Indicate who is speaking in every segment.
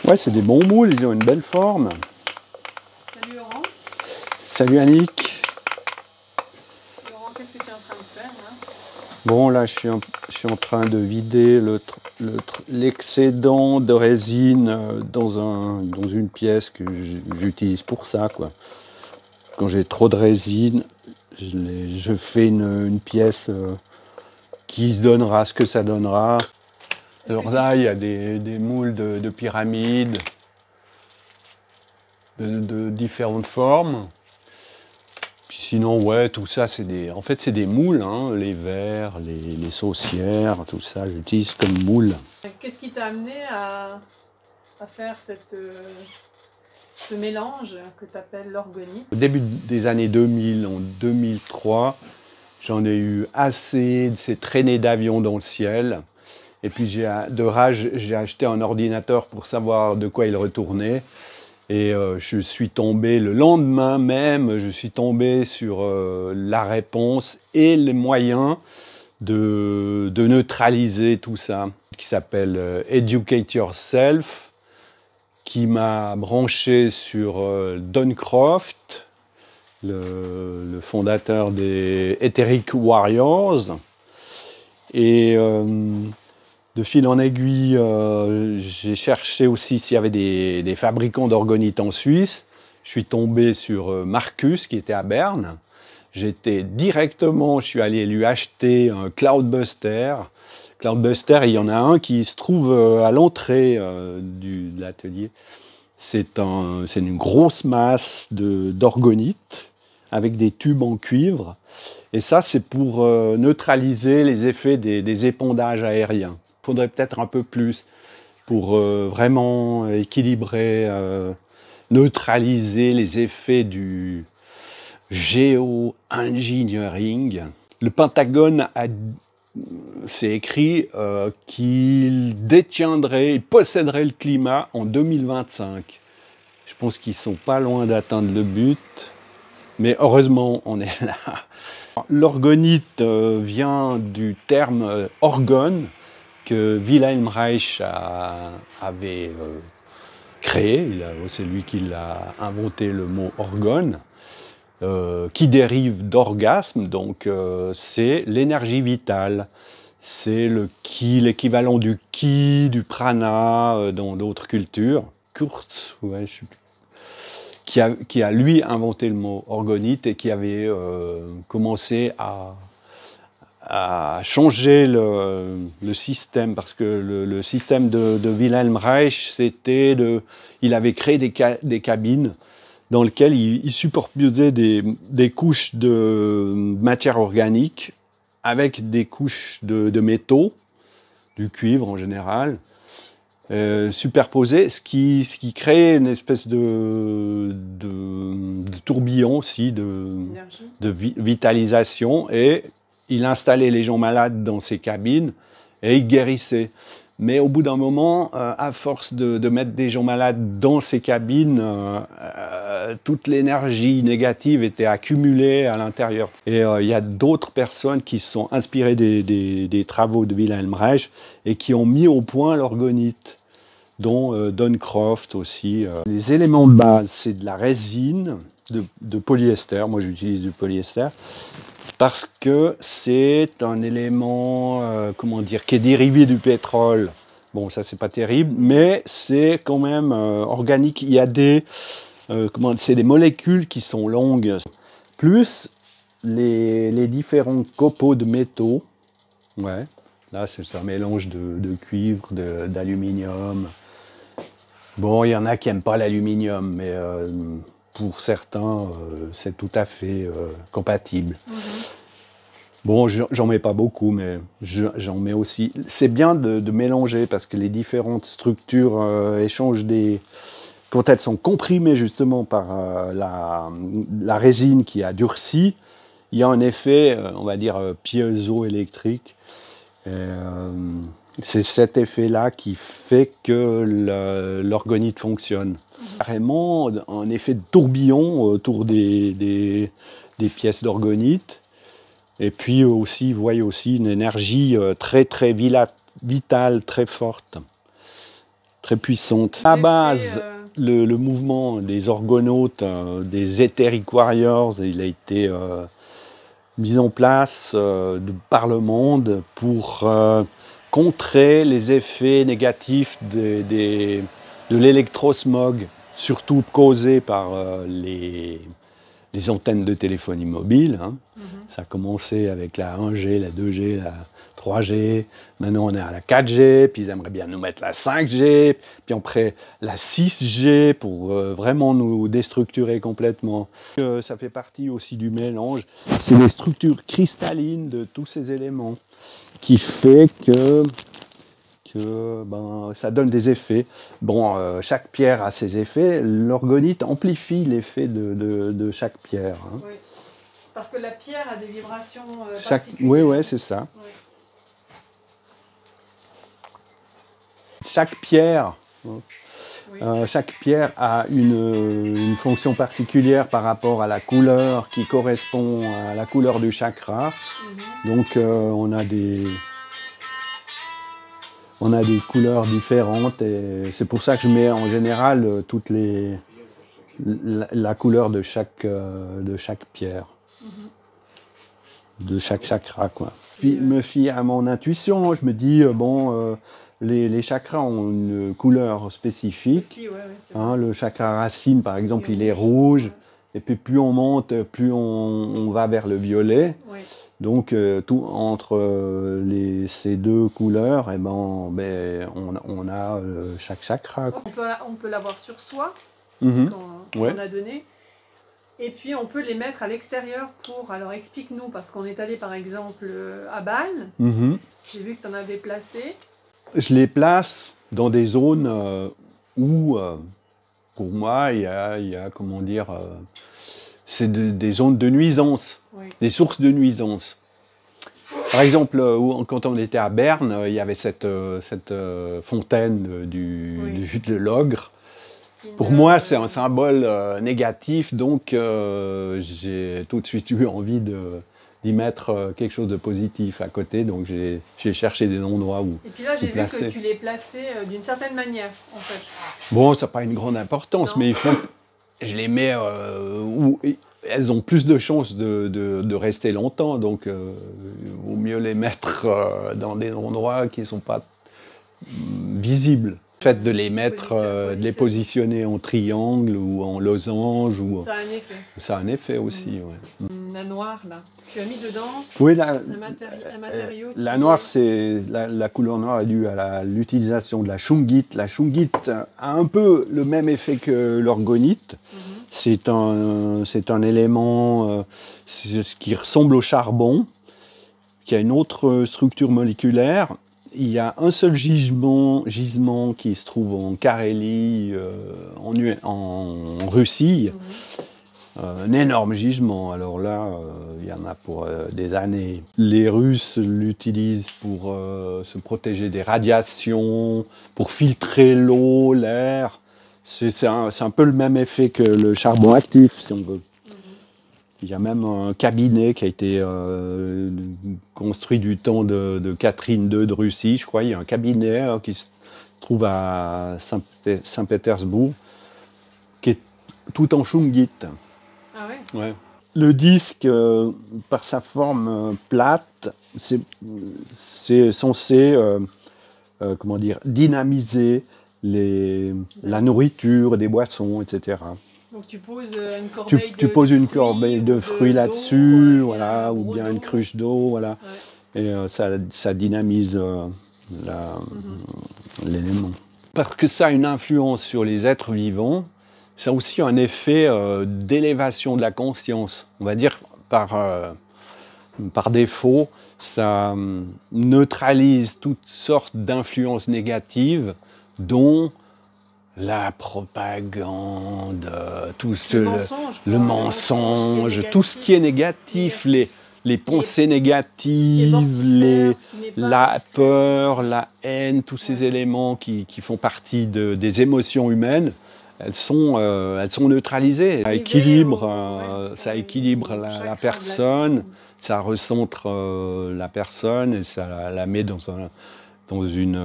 Speaker 1: Ouais, c'est des bons moules, ils ont une belle forme.
Speaker 2: Salut Laurent.
Speaker 1: Salut Annick.
Speaker 2: Laurent, qu'est-ce que tu es en train de faire là?
Speaker 1: Bon, là, je suis en train de vider l'excédent de résine dans une pièce que j'utilise pour ça, quoi. Quand j'ai trop de résine, je fais une pièce qui donnera ce que ça donnera. Alors là, il y a des moules de pyramides de différentes formes. Puis sinon, ouais, tout ça, en fait, c'est des moules, hein, les verres, les saucières, tout ça, j'utilise comme moule.
Speaker 2: Qu'est-ce qui t'a amené à faire ce mélange que tu appelles l'orgonite?
Speaker 1: Au début des années 2000, en 2003, j'en ai eu assez de ces traînées d'avions dans le ciel. Et puis de rage, j'ai acheté un ordinateur pour savoir de quoi il retournait. Et je suis tombé le lendemain même, je suis tombé sur la réponse et les moyens de neutraliser tout ça, qui s'appelle Educate Yourself, qui m'a branché sur Don Croft, le fondateur des Etheric Warriors. Et de fil en aiguille, j'ai cherché aussi s'il y avait des fabricants d'orgonite en Suisse. Je suis tombé sur Marcus, qui était à Berne. Je suis allé lui acheter un Cloudbuster. Cloudbuster, il y en a un qui se trouve à l'entrée de l'atelier. C'est une grosse masse d'orgonite avec des tubes en cuivre. Et ça, c'est pour neutraliser les effets des épondages aériens. Il faudrait peut-être un peu plus pour vraiment équilibrer, neutraliser les effets du géo-engineering. Le Pentagone c'est écrit qu'il détiendrait, il posséderait le climat en 2025. Je pense qu'ils ne sont pas loin d'atteindre le but, mais heureusement, on est là. L'orgonite vient du terme orgone que Wilhelm Reich avait créé. C'est lui qui a inventé le mot orgone, qui dérive d'orgasme, donc c'est l'énergie vitale. C'est l'équivalent du ki, du prana dans d'autres cultures. Kurtz, ouais, qui a lui inventé le mot orgonite et qui avait commencé à changer le système, parce que le système de Wilhelm Reich, il avait créé des cabines dans lesquelles il superposait des couches de matière organique avec des couches de métaux, du cuivre en général, superposées, ce qui crée une espèce de tourbillon aussi, de vitalisation. Et il installait les gens malades dans ces cabines et il guérissait. Mais au bout d'un moment, à force de mettre des gens malades dans ces cabines, toute l'énergie négative était accumulée à l'intérieur. Et il y a d'autres personnes qui se sont inspirées des travaux de Wilhelm Reich et qui ont mis au point l'orgonite, dont Don Croft aussi. Les éléments de base, c'est de la résine de polyester. Moi, j'utilise du polyester. Parce que c'est un élément, qui est dérivé du pétrole. Bon, ça, c'est pas terrible, mais c'est quand même organique. Il y a c'est des molécules qui sont longues. Plus les différents copeaux de métaux. Ouais, là, c'est un mélange de cuivre, d'aluminium. Bon, il y en a qui n'aiment pas l'aluminium, mais pour certains, c'est tout à fait compatible. Bon, j'en mets pas beaucoup, mais j'en mets aussi. C'est bien de mélanger, parce que les différentes structures échangent quand elles sont comprimées justement par la résine qui a durci, il y a un effet, on va dire, piézoélectrique. C'est cet effet-là qui fait que l'orgonite fonctionne. Carrément un effet de tourbillon autour des pièces d'orgonite. Et puis aussi, vous voyez aussi une énergie très très vitale, très forte. très puissante. À la base, le mouvement des Orgonautes, des Etheric Warriors, il a été mis en place par le monde pour contrer les effets négatifs de l'électrosmog, surtout causés par les antennes de téléphonie mobile. Hein. Ça a commencé avec la 1G, la 2G, la 3G. Maintenant, on est à la 4G, puis ils aimeraient bien nous mettre la 5G, puis après la 6G pour vraiment nous déstructurer complètement. Ça fait partie aussi du mélange. C'est les structures cristallines de tous ces éléments qui fait que ça donne des effets. Bon, chaque pierre a ses effets. L'orgonite amplifie l'effet de chaque pierre. Hein.
Speaker 2: Oui. Parce que la pierre a des vibrations particulières.
Speaker 1: Oui, ouais, c'est ça. Oui. Chaque pierre a une fonction particulière par rapport à la couleur qui correspond à la couleur du chakra. Donc, on a des couleurs différentes et c'est pour ça que je mets en général la couleur de chaque pierre, de chaque chakra, quoi. Puis, me fie à mon intuition, je me dis les chakras ont une couleur spécifique. Aussi, hein, le chakra racine, par exemple, il est rouge. Ouais. Et puis plus on monte, plus on va vers le violet. Ouais. Donc tout entre ces deux couleurs, on a chaque chakra.
Speaker 2: On peut l'avoir sur soi, qu'on a donné. Et puis on peut les mettre à l'extérieur pour... Alors explique-nous, parce qu'on est allé par exemple à Bâle. J'ai vu que tu en avais placé.
Speaker 1: Je les place dans des zones où, pour moi, il y a comment dire, c'est des zones de nuisance, des sources de nuisance. Par exemple, quand on était à Berne, il y avait cette fontaine de l'ogre. Pour moi, c'est un symbole négatif, donc j'ai tout de suite eu envie d'y mettre quelque chose de positif à côté, donc j'ai cherché des endroits où
Speaker 2: Et puis là, j'ai vu que tu les plaçais d'une certaine manière, en fait.
Speaker 1: Bon, ça n'a pas une grande importance, mais je les mets où elles ont plus de chances de rester longtemps, donc il vaut mieux les mettre dans des endroits qui ne sont pas visibles. Le fait de les mettre, de les positionner en triangle ou en losange,
Speaker 2: ça a un effet.
Speaker 1: Ça a un effet aussi,
Speaker 2: La noire, là, tu as mis dedans un matériau.
Speaker 1: La noire, c'est la couleur noire est due à l'utilisation de la shungite. La shungite a un peu le même effet que l'orgonite. C'est un élément qui ressemble au charbon, qui a une autre structure moléculaire. Il y a un seul gisement qui se trouve en Carélie, en Russie. Un énorme gisement. Alors là, il y en a pour des années. Les Russes l'utilisent pour se protéger des radiations, pour filtrer l'eau, l'air. C'est un peu le même effet que le charbon actif, si on veut. Il y a même un cabinet qui a été construit du temps de Catherine II de Russie, je crois. Il y a un cabinet qui se trouve à Saint-Pétersbourg, qui est tout en shungite.
Speaker 2: Ah ouais?
Speaker 1: Ouais. Le disque, par sa forme plate, c'est censé comment dire, dynamiser la nourriture, des boissons, etc.
Speaker 2: Donc tu poses une corbeille
Speaker 1: tu poses une corbeille de fruits là-dessus, voilà, ou bien une cruche d'eau, voilà. Ouais. Et ça dynamise l'élément. Parce que ça a une influence sur les êtres vivants, ça a aussi un effet d'élévation de la conscience. On va dire par défaut, ça neutralise toutes sortes d'influences négatives, dont la propagande, le mensonge, tout ce qui est négatif, les pensées négatives, la peur, la haine, tous ces éléments qui font partie des émotions humaines, elles sont neutralisées. Ça équilibre la personne, ça recentre la personne et ça la met dans dans une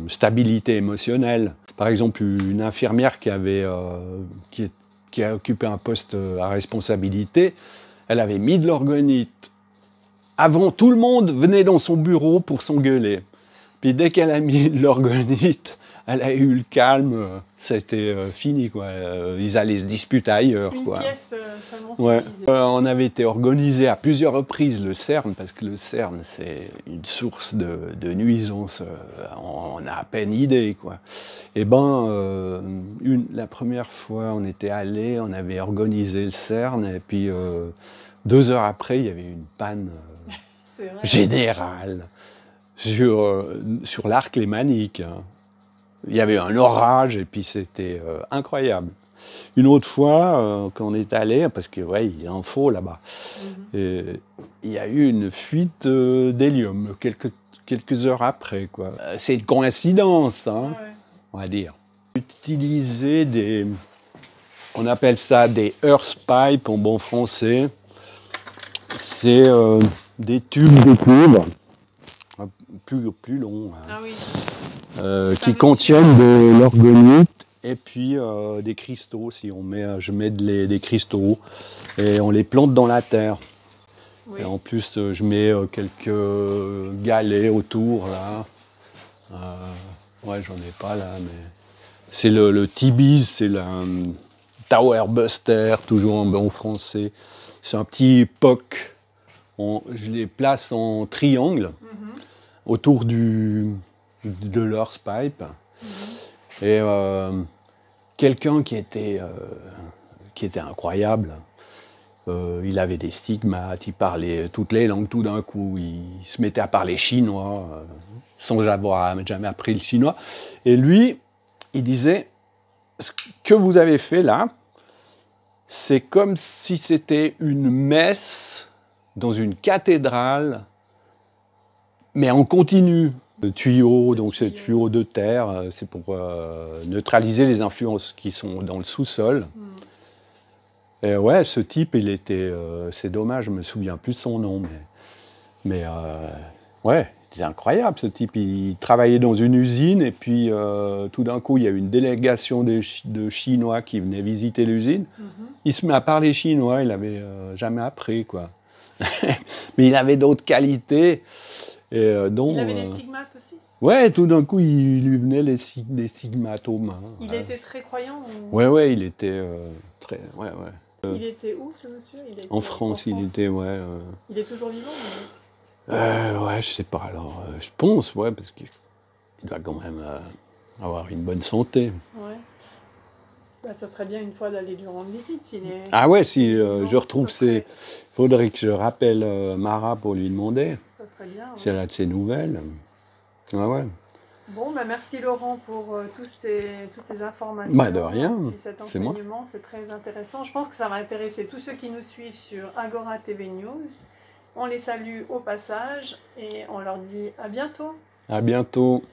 Speaker 1: stabilité émotionnelle. Par exemple, une infirmière qui a occupé un poste à responsabilité, elle avait mis de l'orgonite. Avant, tout le monde venait dans son bureau pour s'engueuler. Puis dès qu'elle a mis de l'orgonite, elle a eu le calme, c'était fini, quoi. Ils allaient se disputer ailleurs, quoi.
Speaker 2: Une pièce seulement
Speaker 1: ouais.
Speaker 2: suffisait.
Speaker 1: On avait été organisé à plusieurs reprises le CERN, parce que le CERN, c'est une source de nuisance, on a à peine idée, quoi. Et ben, la première fois, on était allé, on avait organisé le CERN, et puis 2 heures après, il y avait une panne générale sur l'arc lémanique. Hein. Il y avait un orage et puis c'était incroyable. Une autre fois, quand on est allé, parce que ouais, il en faut là-bas, il y a eu une fuite d'hélium quelques heures après, quoi. C'est une coïncidence, hein, on va dire. Utiliser on appelle ça des earth pipes en bon français. C'est des tubes de cuivre plus longs. Hein.
Speaker 2: Ah oui.
Speaker 1: Qui contiennent de l'orgonite et puis des cristaux. Si on je mets des cristaux et on les plante dans la terre. Oui. Et en plus, je mets quelques galets autour là. Ouais, j'en ai pas là, mais c'est le T-Biz, c'est le Tower Buster, toujours en bon français. C'est un petit POC. Je les place en triangle autour de l'earth pipe. Et quelqu'un qui était incroyable, il avait des stigmates, il parlait toutes les langues tout d'un coup, il se mettait à parler chinois, sans avoir jamais appris le chinois. Et lui, il disait, ce que vous avez fait là, c'est comme si c'était une messe dans une cathédrale, mais en continu. Le tuyau, donc c'est le tuyau de terre, c'est pour neutraliser les influences qui sont dans le sous-sol. Et ouais, ce type, il était, c'est dommage, je me souviens plus de son nom, mais ouais, c'est incroyable ce type. Il travaillait dans une usine et puis tout d'un coup, il y a eu une délégation de Chinois qui venaient visiter l'usine. Il se met à parler chinois, il n'avait jamais appris, quoi. Mais il avait d'autres qualités. Et,
Speaker 2: il avait des stigmates aussi.
Speaker 1: Ouais, tout d'un coup, il lui venait des stigmates aux mains.
Speaker 2: Il était très croyant ou...
Speaker 1: Ouais, il était très... Ouais.
Speaker 2: Il était où, ce monsieur?
Speaker 1: En France, il était, ouais...
Speaker 2: Il est toujours vivant
Speaker 1: ouais, je sais pas, alors, je pense, ouais, parce qu'il doit quand même avoir une bonne santé.
Speaker 2: Ouais. Bah, ça serait bien une fois d'aller lui rendre visite, s'il est...
Speaker 1: Ah ouais, si je retrouve il faudrait que je rappelle Mara pour lui demander.
Speaker 2: Ça serait bien.
Speaker 1: Si elle a de ses nouvelles. Ouais.
Speaker 2: Bon, bah merci Laurent pour toutes ces informations.
Speaker 1: Bah de rien,
Speaker 2: et cet enseignement, c'est très intéressant. Je pense que ça va intéresser tous ceux qui nous suivent sur Agora TV News. On les salue au passage et on leur dit à bientôt.
Speaker 1: À bientôt.